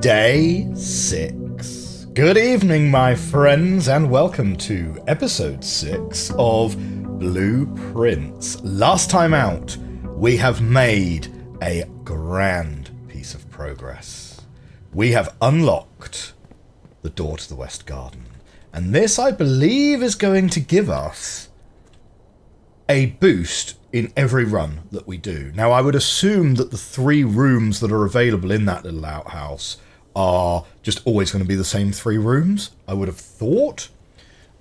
Day 6. Good evening, my friends, and welcome to episode 6 of Blueprince. Last time out, we have made a grand piece of progress. We have unlocked the door to the West Garden, and this, I believe, is going to give us a boost in every run that we do. Now, I would assume that the 3 rooms that are available in that little outhouse are just always going to be the same 3 rooms, I would have thought.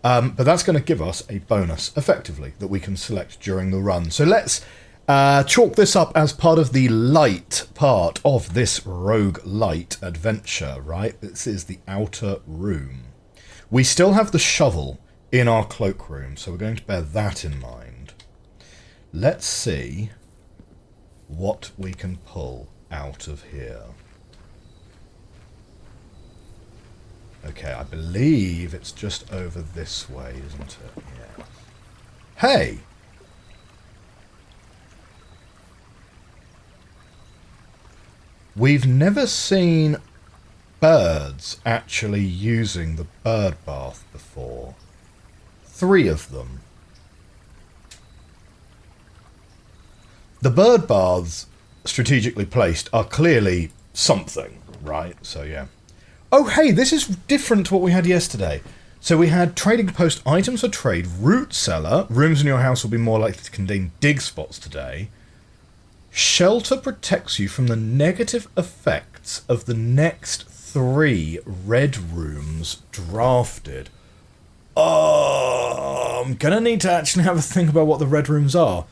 But that's going to give us a bonus, effectively, that we can select during the run. So let's chalk this up as part of the light part of this roguelite adventure, right? This is the outer room. We still have the shovel in our cloakroom, so we're going to bear that in mind. Let's see what we can pull out of here. Okay, I believe it's just over this way, isn't it? Yeah. Hey! We've never seen birds actually using the bird bath before. 3 of them. The bird baths, strategically placed, are clearly something, right? So, yeah. Oh, hey, this is different to what we had yesterday. So we had trading post items for trade, root cellar. Rooms in your house will be more likely to contain dig spots today. Shelter protects you from the negative effects of the next 3 red rooms drafted. Oh, I'm going to need to actually have a think about what the red rooms are.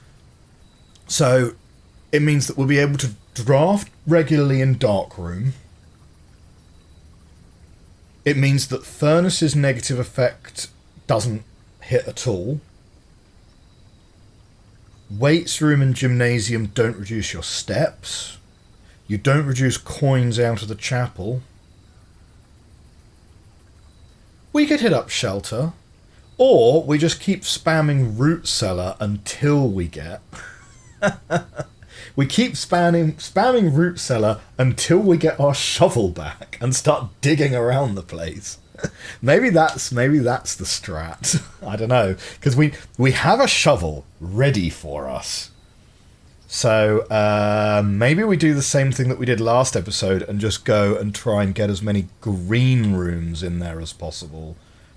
So, it means that we'll be able to draft regularly in darkroom. It means that furnace's negative effect doesn't hit at all. Weights room and gymnasium don't reduce your steps. You don't reduce coins out of the chapel. We could hit up shelter. Or we just keep spamming root cellar until we get... We keep spamming root cellar until we get our shovel back and start digging around the place. maybe that's the strat. I don't know, because we have a shovel ready for us. So maybe we do the same thing that we did last episode and just go and try and get as many green rooms in there as possible,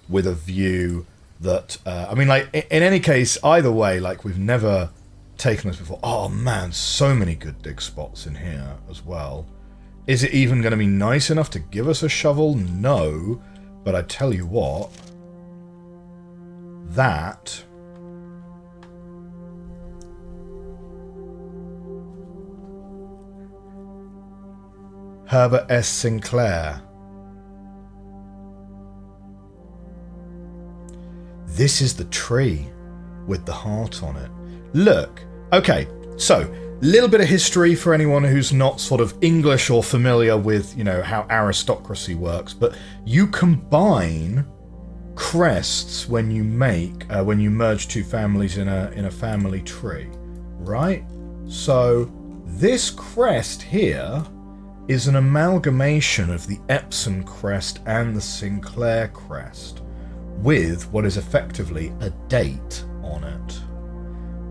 with a view that I mean, like, in any case, either way, like, we've never taken this before. Oh man, so many good dig spots in here as well. Is it even going to be nice enough to give us a shovel? No, but I tell you what, that Herbert S. Sinclair. This is the tree with the heart on it. Look. Okay, so, little bit of history for anyone who's not sort of English or familiar with, you know, how aristocracy works, but you combine crests when you merge 2 families in a family tree, right? So, this crest here is an amalgamation of the Epsom crest and the Sinclair crest, with what is effectively a date on it.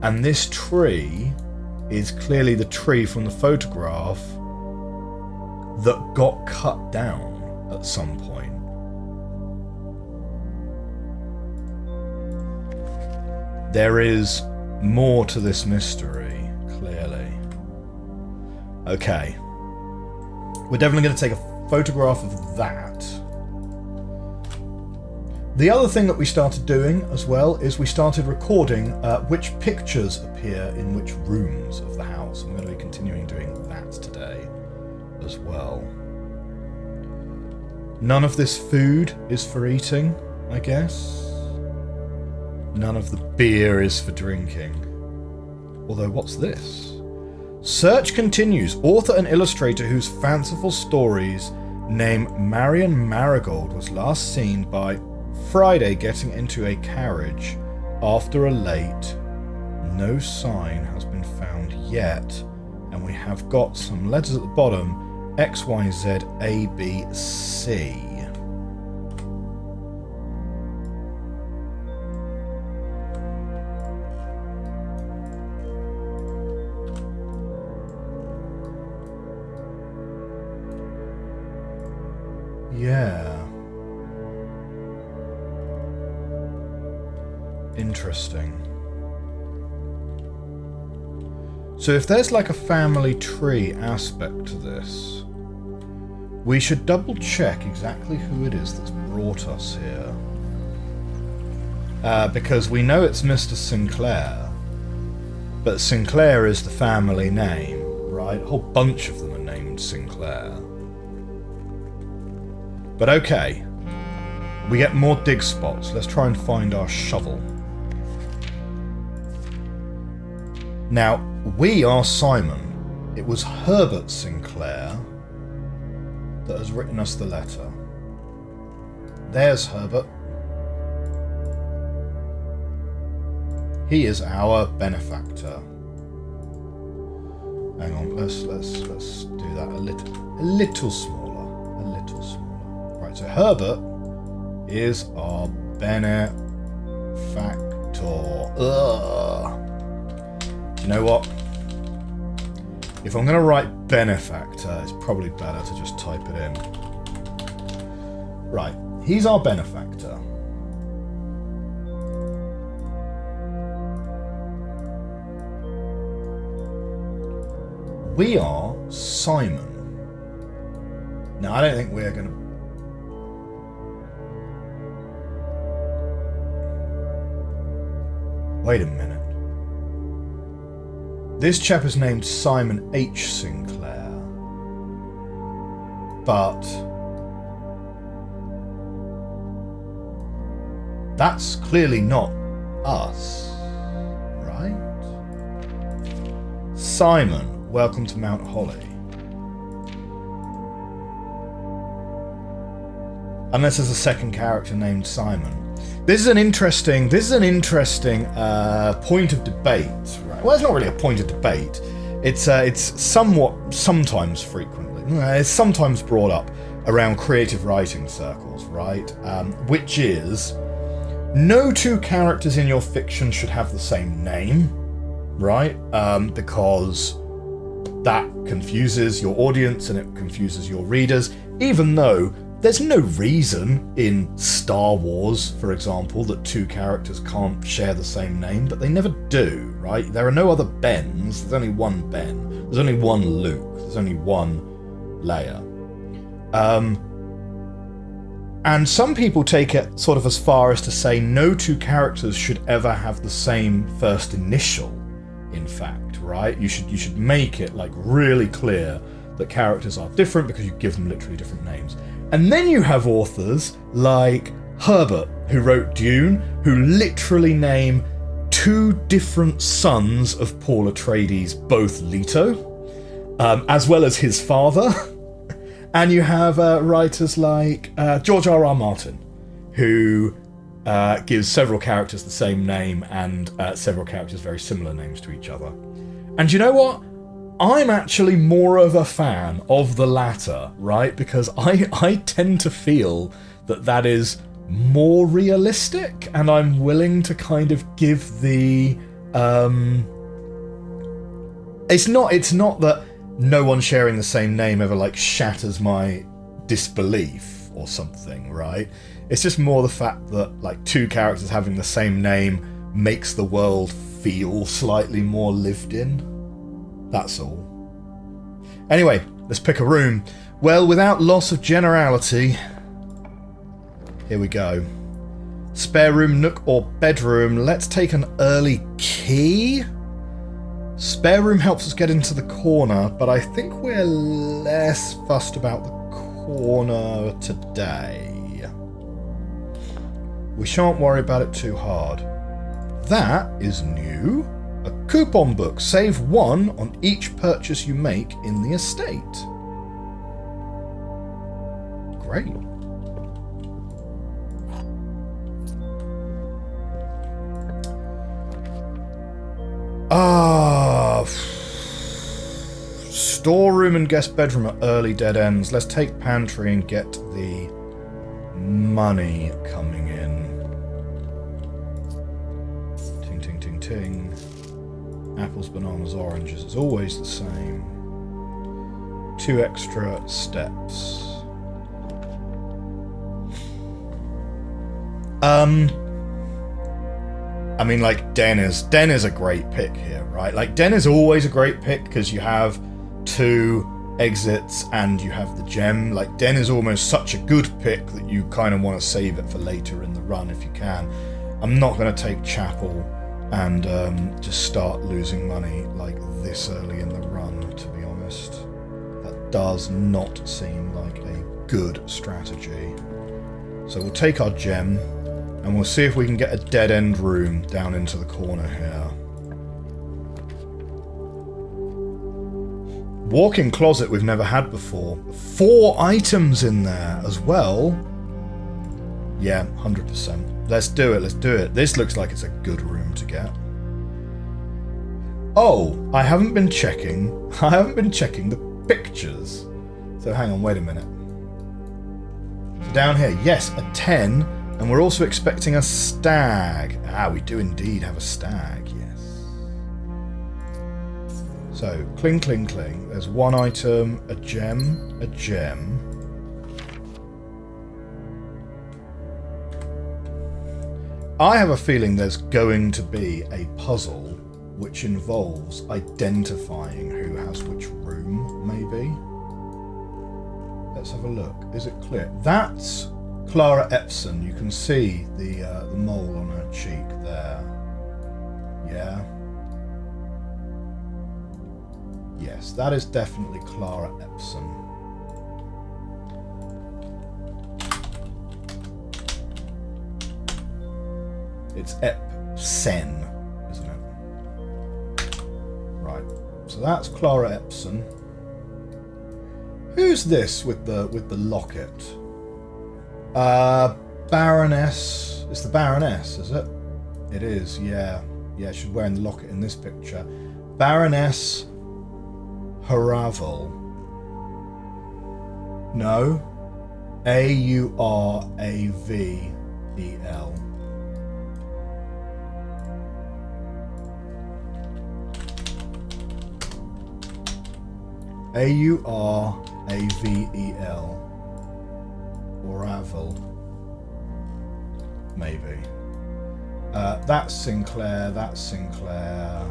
And this tree is clearly the tree from the photograph that got cut down at some point. There is more to this mystery, clearly. Okay. We're definitely going to take a photograph of that. The other thing that we started doing as well is we started recording which pictures appear in which rooms of the house. I'm going to be continuing doing that today as well. None of this food is for eating, I guess. None of the beer is for drinking. Although, what's this? Search continues. Author and illustrator whose fanciful stories named Marion Marigold was last seen by Friday getting into a carriage after a late. No sign has been found yet, and we have got some letters at the bottom. X, Y, Z, A, B, C. Yeah. Interesting. So if there's like a family tree aspect to this, we should double check exactly who it is that's brought us here. Because we know it's Mr. Sinclair, but Sinclair is the family name, right? A whole bunch of them are named Sinclair. But okay, we get more dig spots. Let's try and find our shovel. Now, we are Simon. It was Herbert Sinclair that has written us the letter. There's Herbert. He is our benefactor. Hang on, let's do that a little smaller. Right, so Herbert is our benefactor. Ugh. Do you know what? If I'm going to write benefactor, it's probably better to just type it in. Right, he's our benefactor. We are Simon. Now, I don't think we're going to... Wait a minute. This chap is named Simon H. Sinclair. But... that's clearly not us, right? Simon, welcome to Mount Holly. Unless there's a second character named Simon. This is an interesting point of debate, right? Well, it's not really a point of debate. It's sometimes frequently, it's sometimes brought up around creative writing circles, right? Which is, no two characters in your fiction should have the same name, right? Because that confuses your audience and it confuses your readers, even though there's no reason in Star Wars, for example, that two characters can't share the same name, but they never do, right? There are no other Bens. There's only one Ben. There's only one Luke. There's only one Leia. And some people take it sort of as far as to say no two characters should ever have the same first initial, in fact, right? You should make it like really clear that characters are different because you give them literally different names. And then you have authors like Herbert, who wrote Dune, who literally name two different sons of Paul Atreides, both Leto, as well as his father. And you have writers like George R.R. Martin, who gives several characters the same name and several characters very similar names to each other. And you know what? I'm actually more of a fan of the latter, right? Because I tend to feel that is more realistic, and I'm willing to kind of give the... It's not that no one sharing the same name ever, like, shatters my disbelief or something, right? It's just more the fact that, like, two characters having the same name makes the world feel slightly more lived in. That's all. Anyway, let's pick a room. Well, without loss of generality, here we go. Spare room, nook, or bedroom. Let's take an early key. Spare room helps us get into the corner, but I think we're less fussed about the corner today. We shan't worry about it too hard. That is new. A coupon book. Save 1 on each purchase you make in the estate. Great. Storeroom and guest bedroom are early dead ends. Let's take pantry and get the money coming in. Ting, ting, ting, ting. Apples, bananas, oranges. It's always the same. 2 extra steps. I mean, like, Den is a great pick here, right? Like, Den is always a great pick because you have 2 exits and you have the gem. Like, Den is almost such a good pick that you kind of want to save it for later in the run if you can. I'm not going to take Chapel and just start losing money like this early in the run, to be honest. That does not seem like a good strategy. So we'll take our gem, and we'll see if we can get a dead-end room down into the corner here. Walk-in closet we've never had before. 4 items in there as well. Yeah, 100%. Let's do it, let's do it. This looks like it's a good room to get. Oh, I haven't been checking the pictures. So hang on, wait a minute. So down here, yes, a 10, and we're also expecting a stag. Ah, we do indeed have a stag, yes. So, cling, cling, cling. There's 1 item, a gem, a gem. I have a feeling there's going to be a puzzle which involves identifying who has which room, maybe. Let's have a look. Is it clear? That's Clara Epson. You can see the mole on her cheek there. Yeah. Yes, that is definitely Clara Epson. It's Epsen, isn't it? Right. So that's Clara Epson. Who's this with the locket? Baroness. It's the Baroness, is it? It is, yeah. Yeah, she's wearing the locket in this picture. Baroness Haravel. No. Auravel. Auravel. Oravel. Maybe. That's Sinclair, that's Sinclair.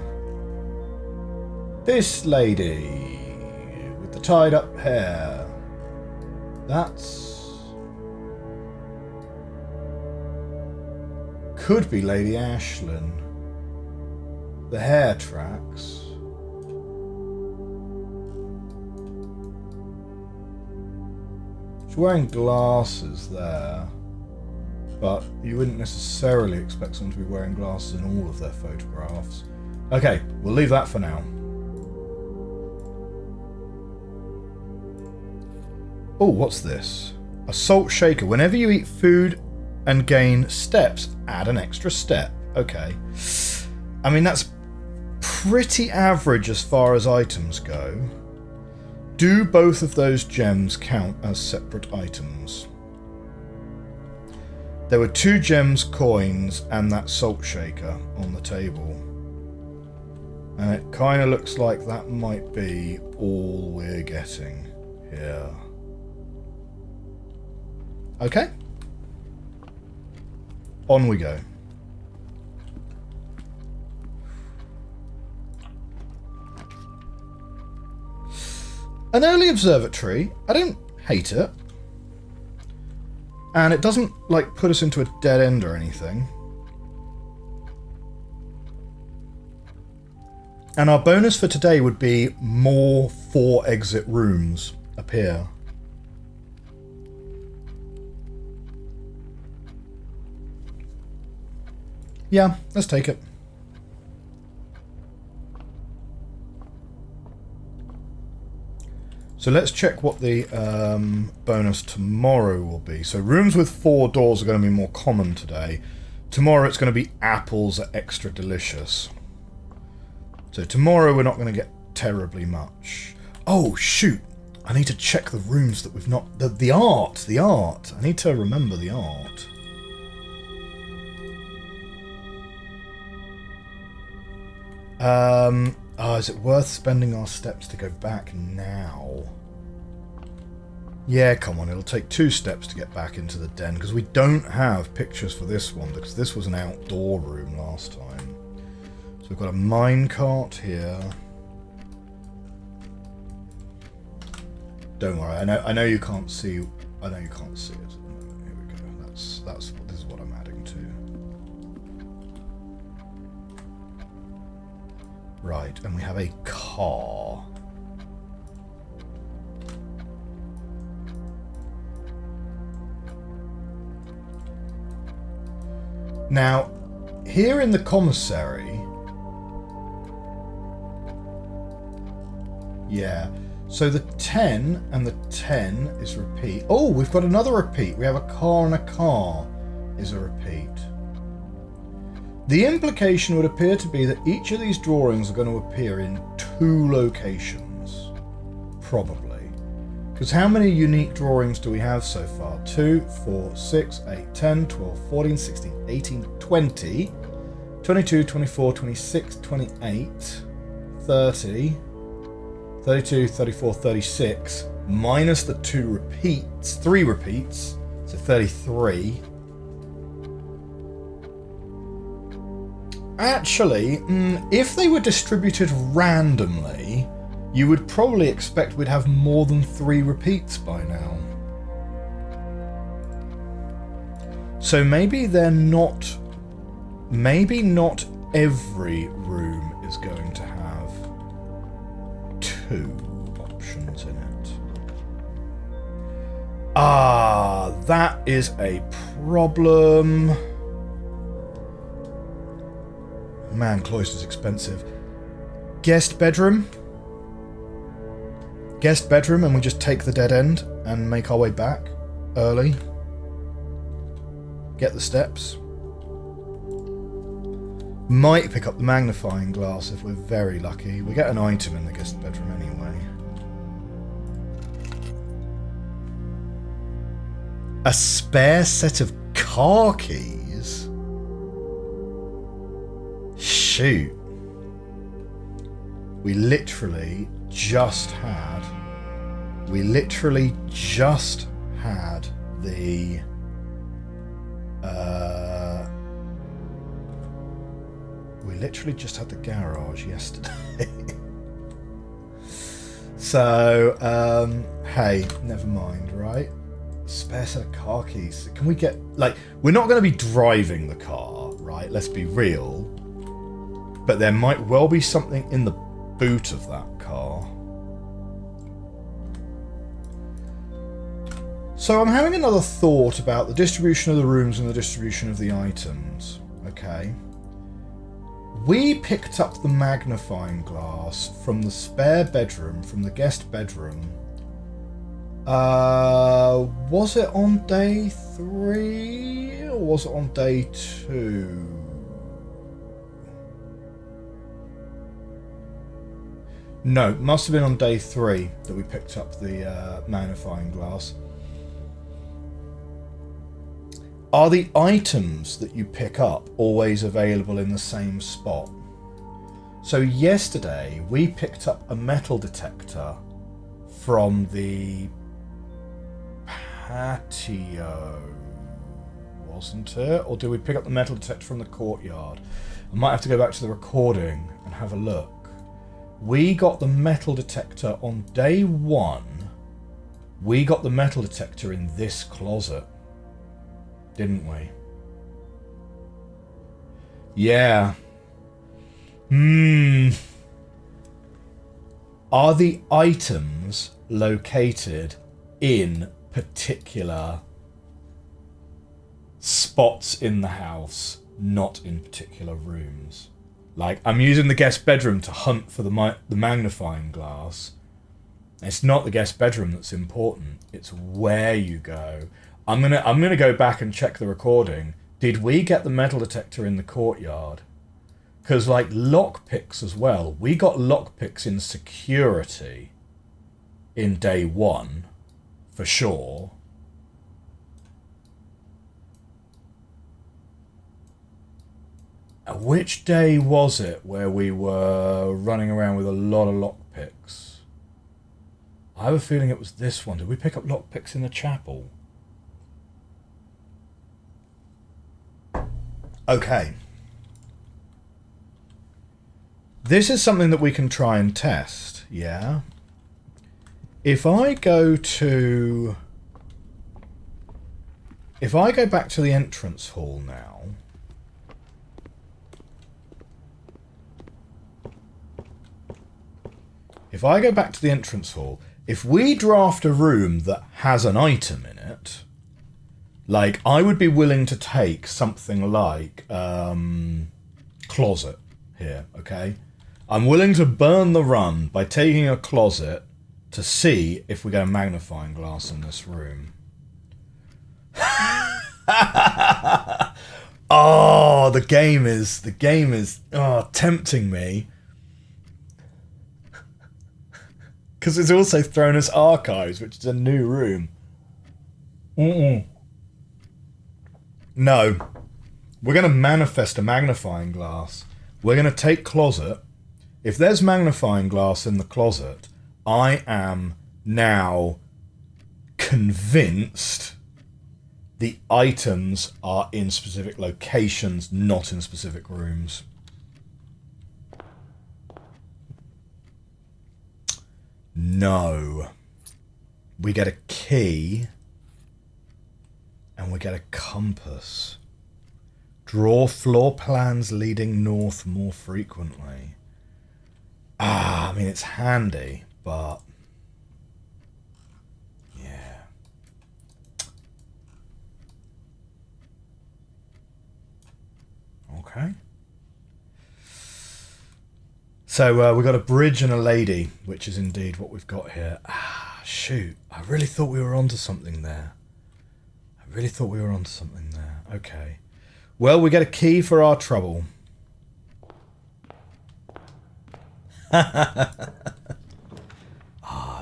This lady with the tied up hair. That's... could be Lady Ashlyn. The hair tracks. She's wearing glasses there, but you wouldn't necessarily expect someone to be wearing glasses in all of their photographs. Okay, we'll leave that for now. Oh, what's this? A salt shaker. Whenever you eat food and gain steps, add an extra step. Okay. I mean, that's pretty average as far as items go. Do both of those gems count as separate items? There were 2 gems, coins, and that salt shaker on the table. And it kind of looks like that might be all we're getting here. Okay. On we go. An early observatory. I don't hate it. And it doesn't, like, put us into a dead end or anything. And our bonus for today would be more 4 exit rooms appear. Yeah, let's take it. So let's check what the bonus tomorrow will be. So rooms with 4 doors are going to be more common today. Tomorrow it's going to be apples are extra delicious. So tomorrow we're not going to get terribly much. Oh, shoot. I need to check the rooms that we've not... The art. I need to remember the art. Is it worth spending our steps to go back now? Yeah, come on, it'll take 2 steps to get back into the den, because we don't have pictures for this one, because this was an outdoor room last time. So we've got a minecart here. Don't worry, I know you can't see. I know you can't see it. Here we go. This is what I'm adding to. Right, and we have a car. Now, here in the commissary, yeah. So the 10 and the 10 is repeat. Oh, we've got another repeat. We have a car and a car is a repeat. The implication would appear to be that each of these drawings are going to appear in 2 locations. Probably. Because how many unique drawings do we have so far? 2, 4, 6, 8, 10, 12, 14, 16, 18, 20, 22, 24, 26, 28, 30... 32, 34, 36, minus the 3 repeats, so 33. Actually, if they were distributed randomly, you would probably expect we'd have more than 3 repeats by now. So maybe they're not... Maybe not every room is going to have 2 options in it. Ah, that is a problem. Man, cloister's expensive. Guest bedroom, and we just take the dead end and make our way back early. Get the steps. Might pick up the magnifying glass if we're very lucky. We get an item in the guest bedroom anyway. A spare set of car keys? Shoot. We literally just had the... We literally just had the garage yesterday. So, hey, never mind, right? Spare set of car keys. Can we get, like, we're not going to be driving the car, right? Let's be real. But there might well be something in the boot of that car. So I'm having another thought about the distribution of the rooms and the distribution of the items. Okay. We picked up the magnifying glass from the spare bedroom, from the guest bedroom. Was it on day 3 or was it on day 2? No, it must have been on day 3 that we picked up the magnifying glass. Are the items that you pick up always available in the same spot? So yesterday we picked up a metal detector from the patio, wasn't it? Or did we pick up the metal detector from the courtyard? I might have to go back to the recording and have a look. We got the metal detector on day 1. We got the metal detector in this closet. Didn't we? Yeah. Are the items located in particular spots in the house, not in particular rooms? Like, I'm using the guest bedroom to hunt for the magnifying glass. It's not the guest bedroom that's important. It's where you go. I'm gonna go back and check the recording. Did we get the metal detector in the courtyard? Because, like, lockpicks as well. We got lockpicks in security. in day 1, for sure. Which day was it where we were running around with a lot of lockpicks? I have a feeling it was this one. Did we pick up lockpicks in the chapel? Okay. This is something that we can try and test, yeah? If I go back to the entrance hall now... If I go back to the entrance hall, if we draft a room that has an item in it, like, I would be willing to take something like, closet here, okay? I'm willing to burn the run by taking a closet to see if we get a magnifying glass in this room. Oh, the game is tempting me. Because it's also thrown us archives, which is a new room. No. We're going to manifest a magnifying glass. We're going to take closet. If there's magnifying glass in the closet, I am now convinced the items are in specific locations, not in specific rooms. No. We get a key. And we get a compass. Draw floor plans leading north more frequently. I mean, it's handy, but... yeah. Okay. So we've got a bridge and a lady, which is indeed what we've got here. Shoot. I really thought we were onto something there. Okay. Well, we get a key for our trouble.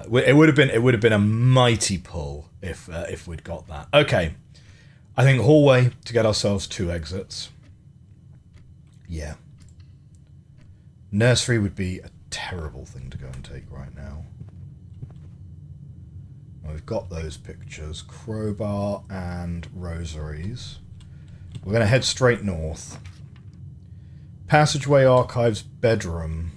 It would have been a mighty pull if we'd got that. Okay. I think hallway to get ourselves 2 exits. Yeah. Nursery would be a terrible thing to go and take right now. We've got those pictures. Crowbar and rosaries. We're going to head straight north. Passageway, archives, bedroom.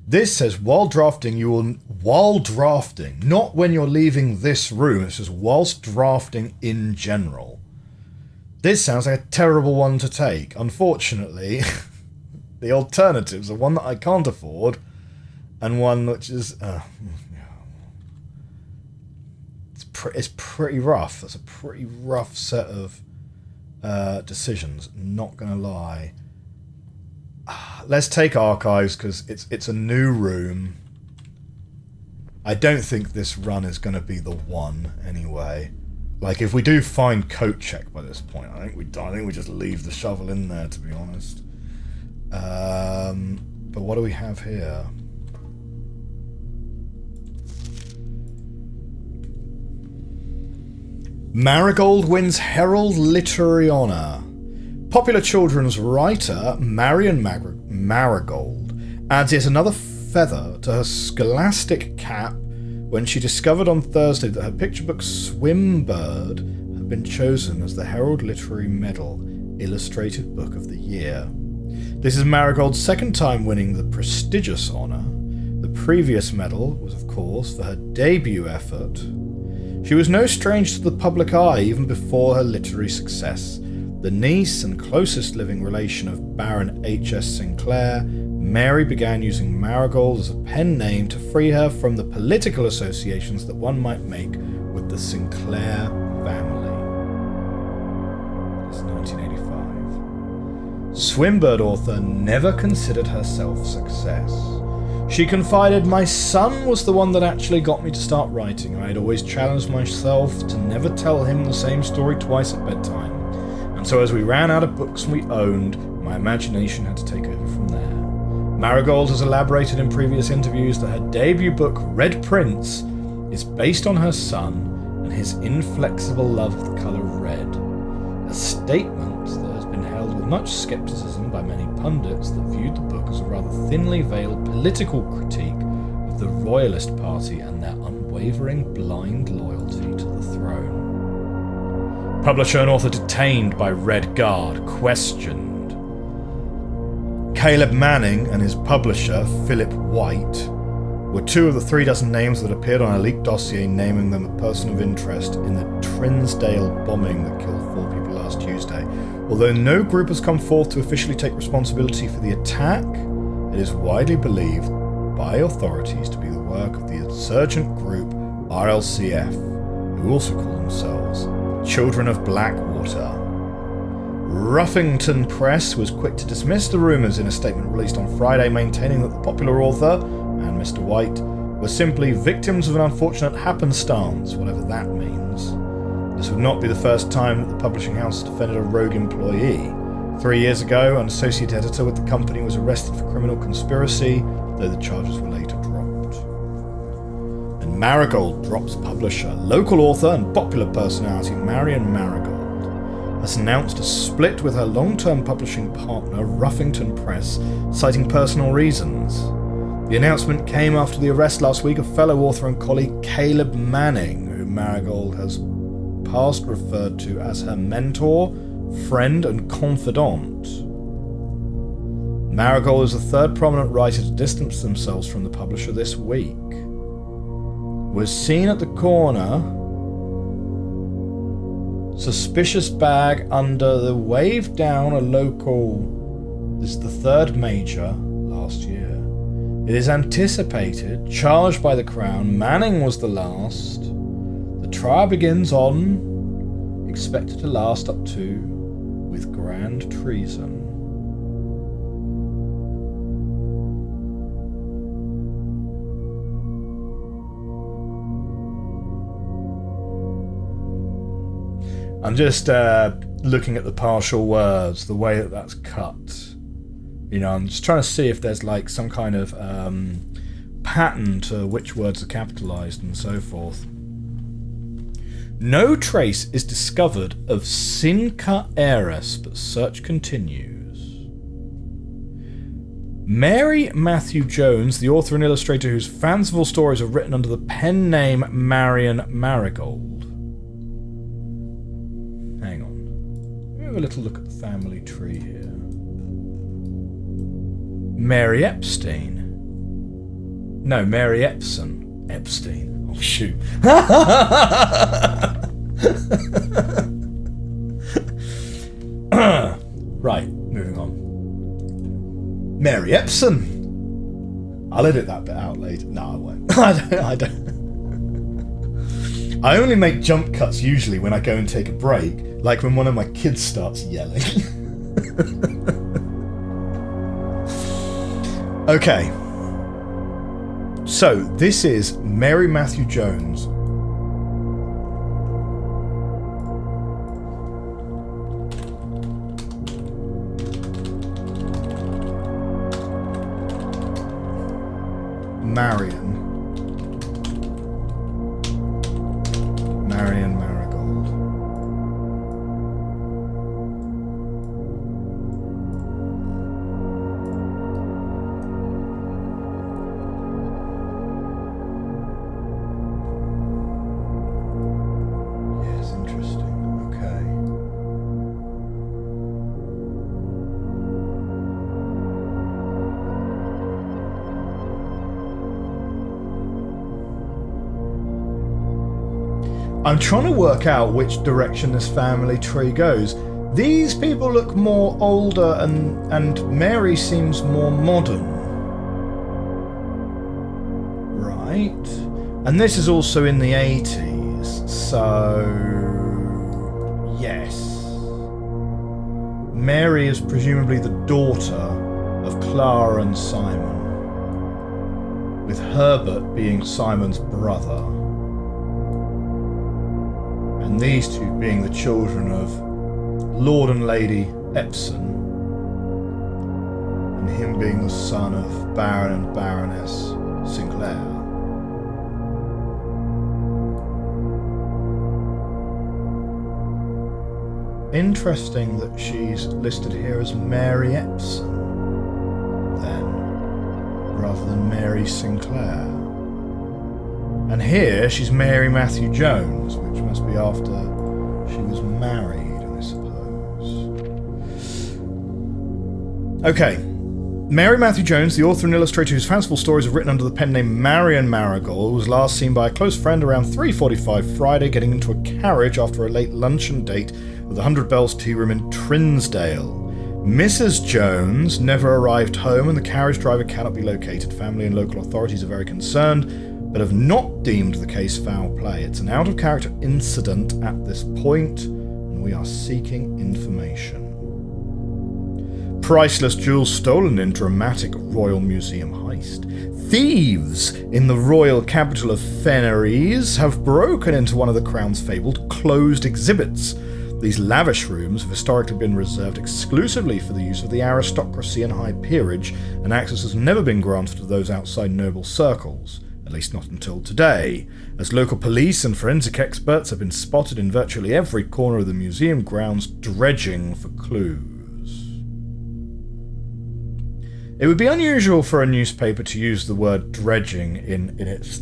This says, while drafting, not when you're leaving this room, it says whilst drafting in general. This sounds like a terrible one to take. Unfortunately, the alternatives are one that I can't afford, and one which is... it's pretty rough. That's a pretty rough set of decisions, not going to lie. Let's take archives, because it's a new room. I don't think this run is going to be the one, anyway. Like, if we do find coat check by this point, I think we just leave the shovel in there, to be honest. But what do we have here? Marigold wins Herald Literary Honour. Popular children's writer Marion Marigold adds yet another feather to her scholastic cap when she discovered on Thursday that her picture book Swimbird had been chosen as the Herald Literary Medal Illustrated Book of the Year. This is Marigold's second time winning the prestigious honour. The previous medal was, of course, for her debut effort. She was no stranger to the public eye even before her literary success. The niece and closest living relation of Baron H.S. Sinclair, Mary began using Marigold as a pen name to free her from the political associations that one might make with the Sinclair family. It's 1985. Swimbird author never considered herself success. She confided, "My son was the one that actually got me to start writing. I had always challenged myself to never tell him the same story twice at bedtime. And so as we ran out of books we owned, my imagination had to take over from there. Marigold has elaborated in previous interviews that her debut book, Red Prince, is based on her son and his inflexible love of the colour red. A statement that has been held with much scepticism by many pundits that viewed the book as a rather thinly veiled political critique of the Royalist Party and their unwavering blind loyalty to the throne. Publisher and author detained by Red Guard, questioned. Caleb Manning and his publisher, Philip White, were two of the 36 names that appeared on a leaked dossier naming them a person of interest in the Trinsdale bombing that killed 4 people last Tuesday. Although no group has come forth to officially take responsibility for the attack, it is widely believed by authorities to be the work of the insurgent group RLCF, who also call themselves Children of Blackwater. Ruffington Press was quick to dismiss the rumours in a statement released on Friday, maintaining that the popular author and Mr. White were simply victims of an unfortunate happenstance, whatever that means. This would not be the first time that the publishing house has defended a rogue employee. 3 years ago, an associate editor with the company was arrested for criminal conspiracy, though the charges were later dropped. And Marigold drops publisher. Local author and popular personality Marion Marigold has announced a split with her long-term publishing partner, Ruffington Press, citing personal reasons. The announcement came after the arrest last week of fellow author and colleague Caleb Manning, who Marigold has past referred to as her mentor, friend, and confidant. Marigold is the third prominent writer to distance themselves from the publisher this week. Was seen at the corner. Suspicious bag under the wave down a local. This is the third major last year. It is anticipated, charged by the Crown. Manning was the last. The trial begins on, expected to last up to, with grand treason. I'm just looking at the partial words, the way that that's cut. You know, I'm just trying to see if there's like some kind of pattern to which words are capitalized and so forth. No trace is discovered of Sinca heiress, but search continues. Mary Matthew Jones, the author and illustrator whose fanciful stories are written under the pen name Marion Marigold. Hang on. Let me have a little look at the family tree here. Mary Epstein. No, Mary Epson. Epstein. Oh, shoot. Right, moving on. Mary Epson. I'll edit that bit out later. No, I won't. I don't. I only make jump cuts usually when I go and take a break, like when one of my kids starts yelling. Okay. So, this is Mary Matthew Jones. Marion Marigold. Yes, interesting. Okay. I'm trying to work out which direction this family tree goes. These people look more older and Mary seems more modern. Right. And this is also in the 80s, so yes. Mary is presumably the daughter of Clara and Simon, with Herbert being Simon's brother. And these two being the children of Lord and Lady Epsom and him being the son of Baron and Baroness Sinclair. Interesting that she's listed here as Mary Epsom, then, rather than Mary Sinclair. And here she's Mary Matthew Jones, which must be after she was married, I suppose. Okay. Mary Matthew Jones, the author and illustrator whose fanciful stories are written under the pen name Marion Marigold, was last seen by a close friend around 3:45 Friday getting into a carriage after a late luncheon date at the 100 Bells Tea Room in Trinsdale. Mrs. Jones never arrived home and the carriage driver cannot be located. Family and local authorities are very concerned, but have not deemed the case foul play. It's an out-of-character incident at this point, and we are seeking information. Priceless jewels stolen in dramatic Royal Museum heist. Thieves in the royal capital of Fenarese have broken into one of the Crown's fabled closed exhibits. These lavish rooms have historically been reserved exclusively for the use of the aristocracy and high peerage, and access has never been granted to those outside noble circles, at least not until today, as local police and forensic experts have been spotted in virtually every corner of the museum grounds dredging for clues. It would be unusual for a newspaper to use the word dredging in its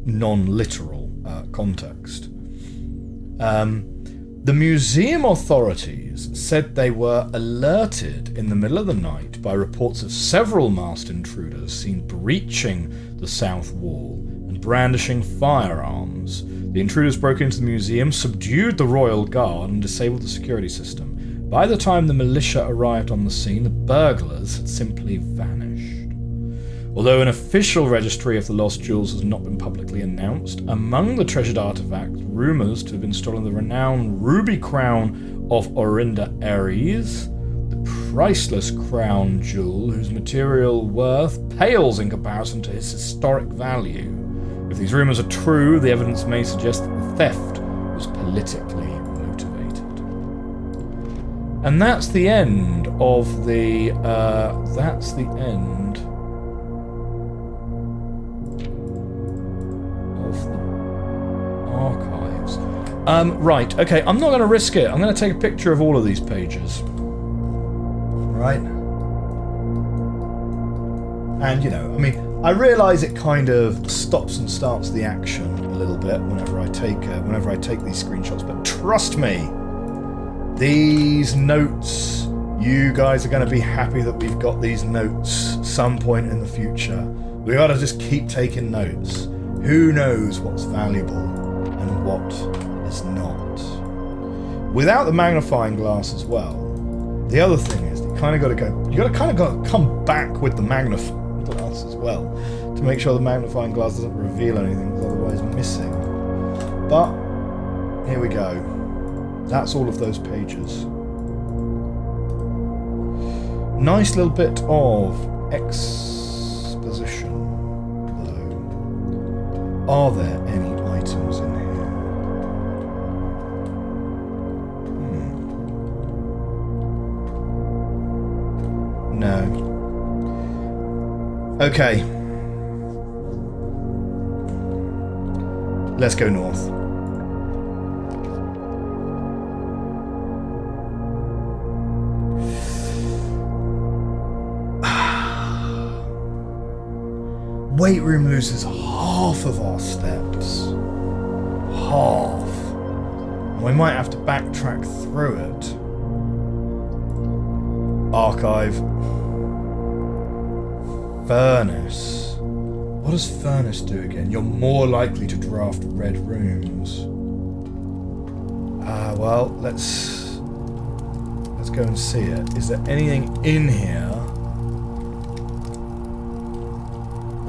non-literal context. The museum authorities said they were alerted in the middle of the night by reports of several masked intruders seen breaching the south wall and brandishing firearms. The intruders broke into the museum, subdued the royal guard, and disabled the security system. By the time the militia arrived on the scene, the burglars had simply vanished. Although an official registry of the lost jewels has not been publicly announced, among the treasured artifacts, rumours to have been stolen the renowned ruby crown of Orinda Aries, the priceless crown jewel whose material worth pales in comparison to its historic value. If these rumours are true, the evidence may suggest that the theft was politically motivated. And that's the end of the, archives. Right, okay, I'm not going to risk it. I'm going to take a picture of all of these pages. Right? And, you know, I mean, I realise it kind of stops and starts the action a little bit whenever I take these screenshots, but trust me, these notes, you guys are going to be happy that we've got these notes some point in the future. We got to just keep taking notes. Who knows what's valuable and what is not. Without the magnifying glass as well, the other thing is you kind of got to come back with the magnifying glass as well to make sure the magnifying glass doesn't reveal anything that's otherwise missing. But here we go. That's all of those pages. Nice little bit of exposition, though. Are there any items in here? No. Okay. Let's go north. Weight room loses half of our steps. Half. And we might have to backtrack through it. Archive. Furnace. What does furnace do again? You're more likely to draft red rooms. Well, let's go and see it. Is there anything in here?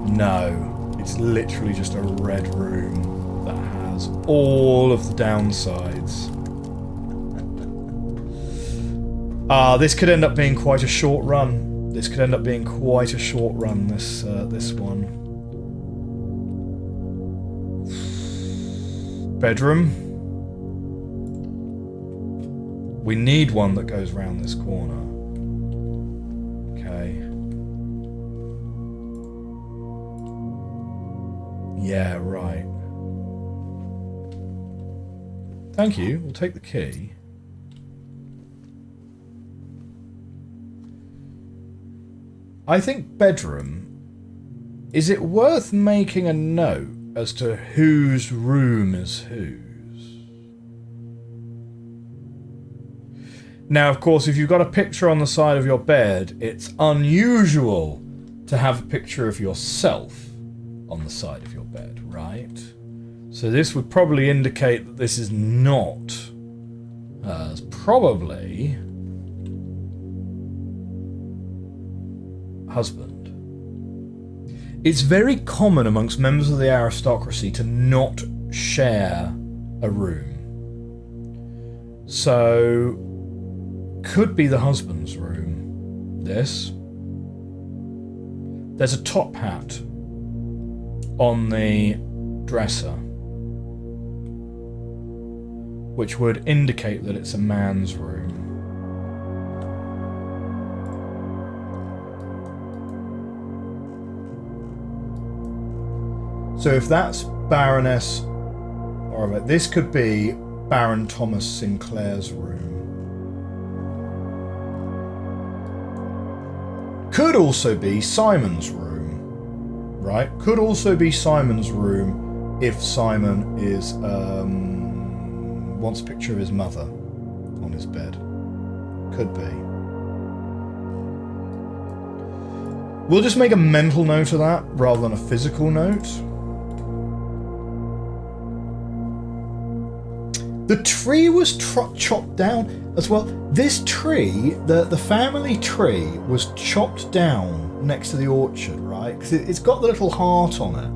No, it's literally just a red room that has all of the downsides. This could end up being quite a short run. This one. Bedroom. We need one that goes round this corner. Okay. Yeah, right. Thank you. We'll take the key. I think bedroom. Is it worth making a note as to whose room is whose? Now, of course, if you've got a picture on the side of your bed, it's unusual to have a picture of yourself on the side of your bed, right? So this would probably indicate that this is not hers. Probably husband. It's very common amongst members of the aristocracy to not share a room. So, could be the husband's room. This. There's a top hat on the dresser, which would indicate that it's a man's room. So if that's Baroness, or this could be Baron Thomas Sinclair's room. Could also be Simon's room, right? Could also be Simon's room if Simon is wants a picture of his mother on his bed. Could be. We'll just make a mental note of that rather than a physical note. The tree was chopped down as well. This tree, the family tree, was chopped down next to the orchard, right? Because it's got the little heart on it,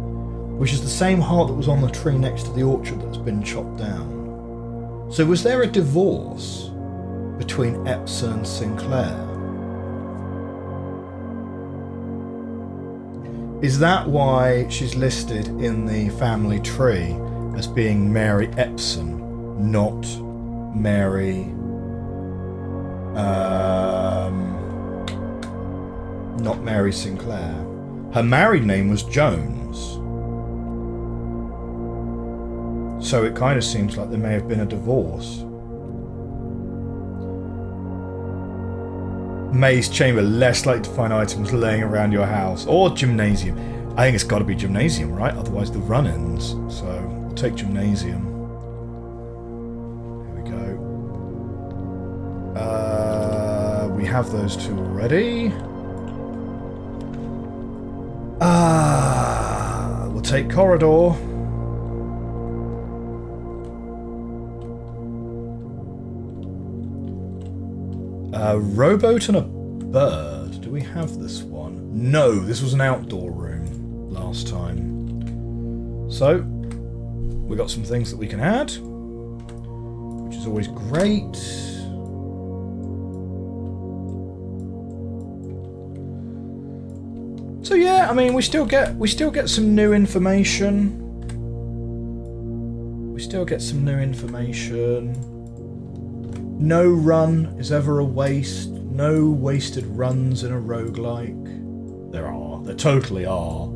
which is the same heart that was on the tree next to the orchard that's been chopped down. So was there a divorce between Epsom and Sinclair? Is that why she's listed in the family tree as being Mary Epsom? Not Mary, not Mary Sinclair. Her married name was Jones. So it kind of seems like there may have been a divorce. Maze chamber, less likely to find items laying around your house. Or gymnasium. I think it's got to be gymnasium, right? Otherwise the run-ins. So we'll take gymnasium. We have those two already. We'll take corridor. A rowboat and a bird. Do we have this one? No, this was an outdoor room last time. So, we got some things that we can add, which is always great. So yeah, I mean, we still get some new information. We still get some new information. No run is ever a waste. No wasted runs in a roguelike. There are. There totally are.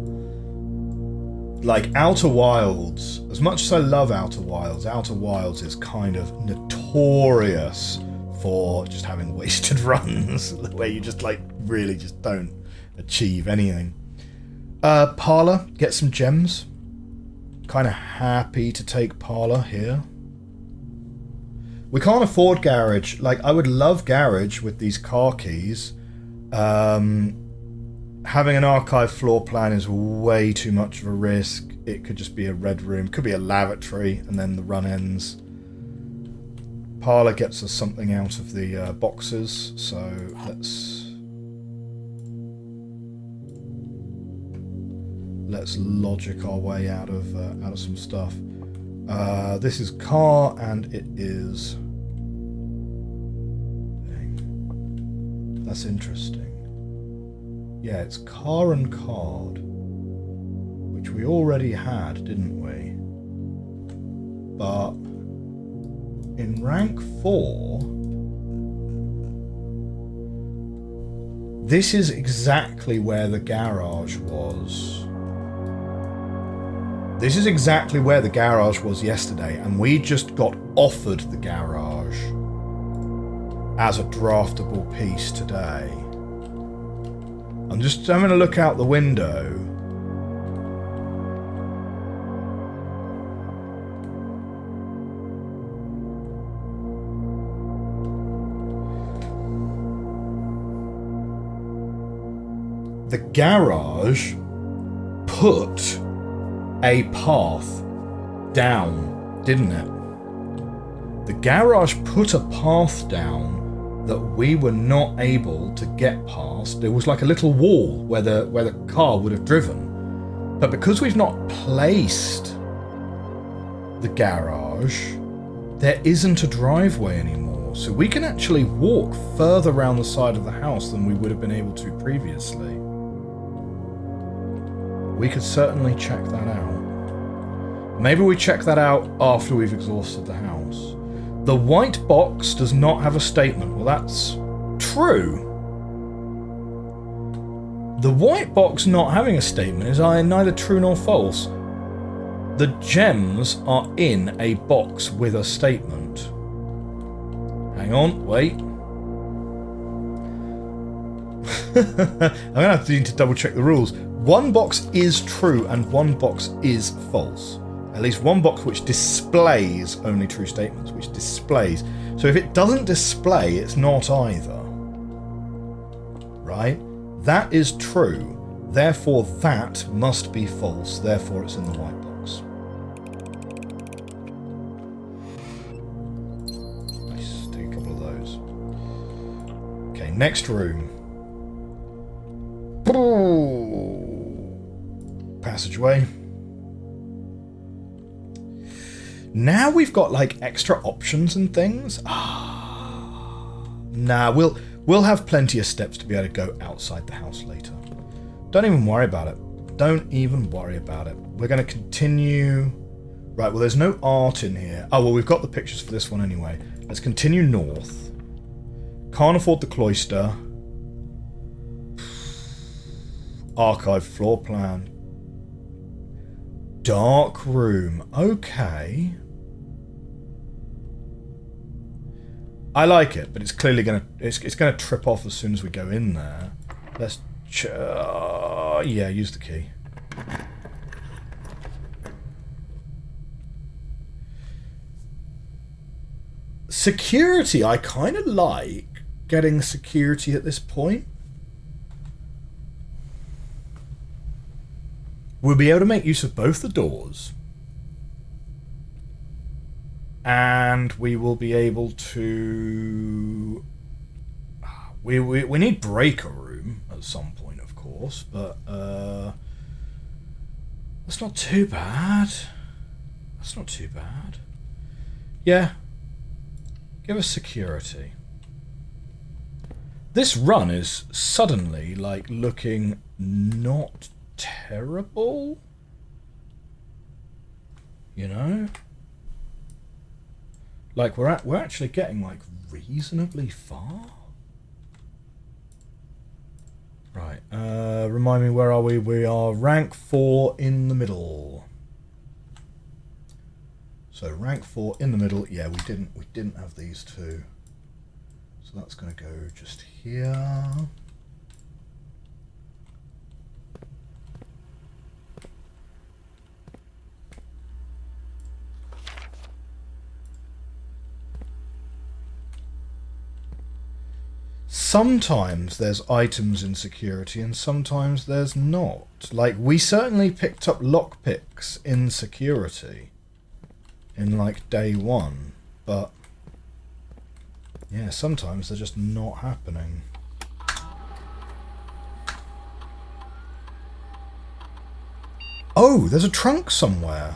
Like Outer Wilds, as much as I love Outer Wilds is kind of notorious for just having wasted runs, where you just like really just don't achieve anything. Parlour, get some gems. Kind of happy to take Parlour here. We can't afford garage. Like, I would love garage with these car keys. Having an archive floor plan is way too much of a risk. It could just be a red room. Could be a lavatory, and then the run ends. Parlour gets us something out of the boxes, so let's logic our way out of some stuff. This is car, and it is. Dang. That's interesting. Yeah, it's car and card, which we already had, didn't we? But in rank 4, this is exactly where the garage was. This is exactly where the garage was yesterday, and we just got offered the garage as a draftable piece today. I'm just having a look out the window. The garage put a path down, didn't it? The garage put a path down that we were not able to get past. There was like a little wall where the car would have driven. But because we've not placed the garage, there isn't a driveway anymore. So we can actually walk further around the side of the house than we would have been able to previously. We could certainly check that out. Maybe we check that out after we've exhausted the house. The white box does not have a statement. Well, that's true. The white box not having a statement is neither true nor false. The gems are in a box with a statement. Hang on, wait. I'm going to have to need to double check the rules. One box is true and one box is false. At least one box which displays only true statements, which displays. So if it doesn't display, it's not either. Right? That is true. Therefore, that must be false. Therefore, it's in the white box. Nice. Take a couple of those. Okay, next room. Passageway. Now we've got like extra options and things. Nah, we'll have plenty of steps to be able to go outside the house later. Don't even worry about it. Don't even worry about it. We're going to continue. Right, well, there's no art in here. Oh, well, we've got the pictures for this one anyway. Let's continue north. Can't afford the cloister. Archive floor plan. Dark room. Okay. I like it, but it's clearly gonna it's gonna trip off as soon as we go in there. Let's yeah, use the key. Security, I kind of like getting security at this point. We'll be able to make use of both the doors. And we will be able to... We need breaker room at some point, of course, but that's not too bad. That's not too bad. Yeah. Give us security. This run is suddenly, like, looking not terrible. You know? Like, we're actually getting, like, reasonably far. Right, remind me, where are we? We are rank 4 in the middle. So rank 4 in the middle. Yeah, we didn't have these two. So that's going to go just here. Sometimes there's items in security and sometimes there's not. Like, we certainly picked up lockpicks in security in, like, day 1, but yeah, sometimes they're just not happening. Oh, there's a trunk somewhere.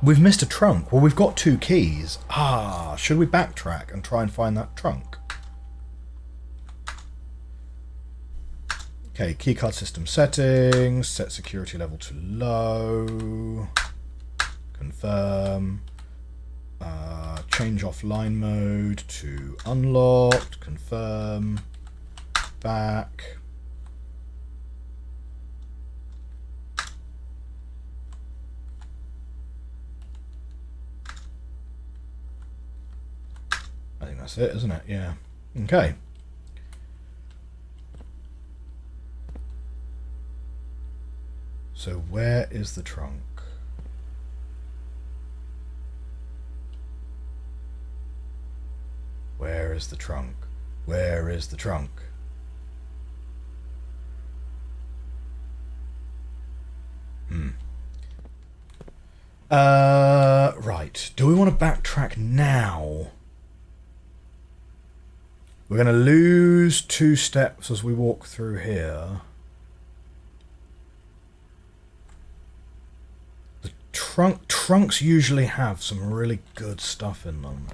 We've missed a trunk. Well, we've got 2 keys. Should we backtrack and try and find that trunk? Okay, keycard system settings. Set security level to low. Confirm. Change offline mode to unlocked. Confirm. Back. That's it, isn't it? Yeah. Okay. So where is the trunk? Where is the trunk? Where is the trunk? Right. Do we want to backtrack now? We're going to lose 2 steps as we walk through here. The trunks usually have some really good stuff in them.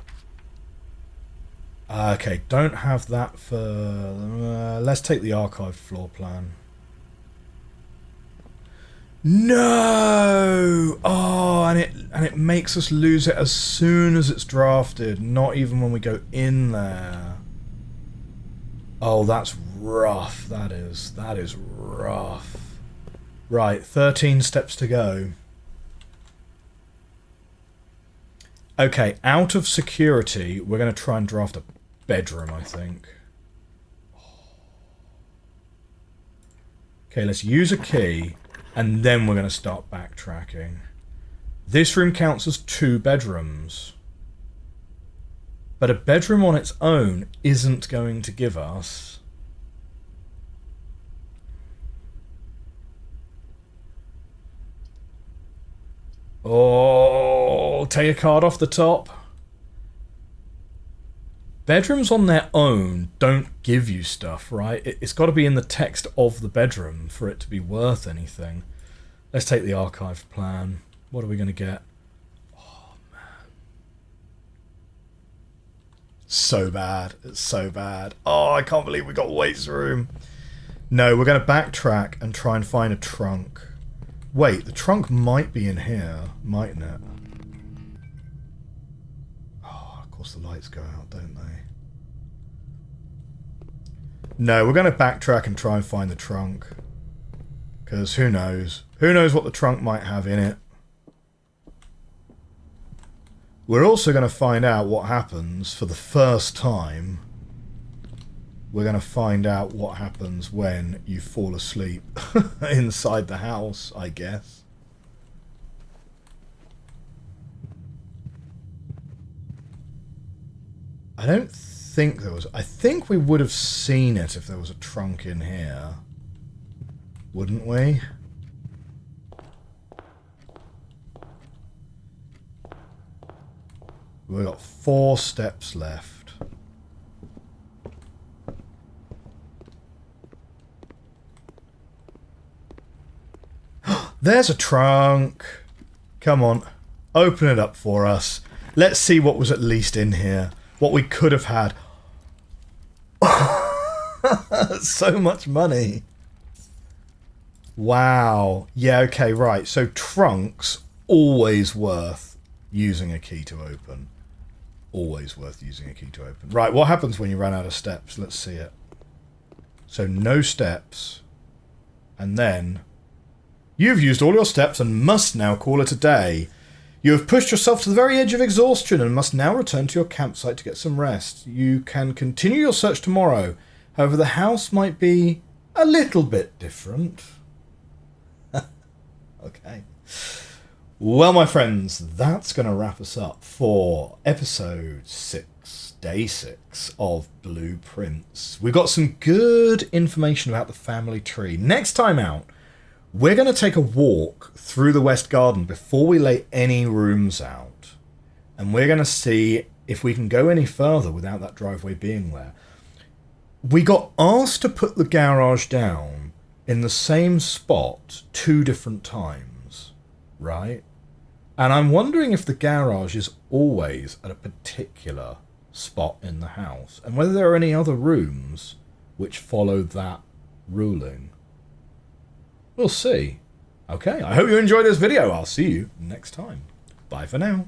Okay, don't have that for... let's take the archived floor plan. No! Oh, and it makes us lose it as soon as it's drafted, not even when we go in there. Oh, that's rough. That is rough. Right, 13 steps to go. Okay, out of security, we're going to try and draft a bedroom, I think. Okay, let's use a key, and then we're going to start backtracking. This room counts as 2 bedrooms. But a bedroom on its own isn't going to give us... Oh, take a card off the top. Bedrooms on their own don't give you stuff, right? It's got to be in the text of the bedroom for it to be worth anything. Let's take the archived plan. What are we going to get? Oh, man. So bad. It's so bad. Oh, I can't believe we got Wait's room. No, we're going to backtrack and try and find a trunk. Wait, the trunk might be in here, mightn't it? Oh, of course the lights go out, don't they? No, we're going to backtrack and try and find the trunk. Because who knows? Who knows what the trunk might have in it? We're also going to find out what happens for the first time. We're going to find out what happens when you fall asleep inside the house, I guess. I don't think there was... I think we would have seen it if there was a trunk in here. Wouldn't we? We've got 4 steps left. There's a trunk. Come on. Open it up for us. Let's see what was at least in here. What we could have had. So much money. Wow. Yeah, okay, right. So trunks, always worth using a key to open. Always worth using a key to open. Right, what happens when you run out of steps? Let's see it. So no steps. And then... You've used all your steps and must now call it a day. You have pushed yourself to the very edge of exhaustion and must now return to your campsite to get some rest. You can continue your search tomorrow. However, the house might be a little bit different. Okay. Well, my friends, that's going to wrap us up for episode 6, day 6 of Blueprints. We've got some good information about the family tree. Next time out, we're going to take a walk through the West Garden before we lay any rooms out. And we're going to see if we can go any further without that driveway being there. We got asked to put the garage down in the same spot 2 different times, right? And I'm wondering if the garage is always at a particular spot in the house, and whether there are any other rooms which follow that ruling. We'll see. Okay, I hope you enjoyed this video. I'll see you next time. Bye for now.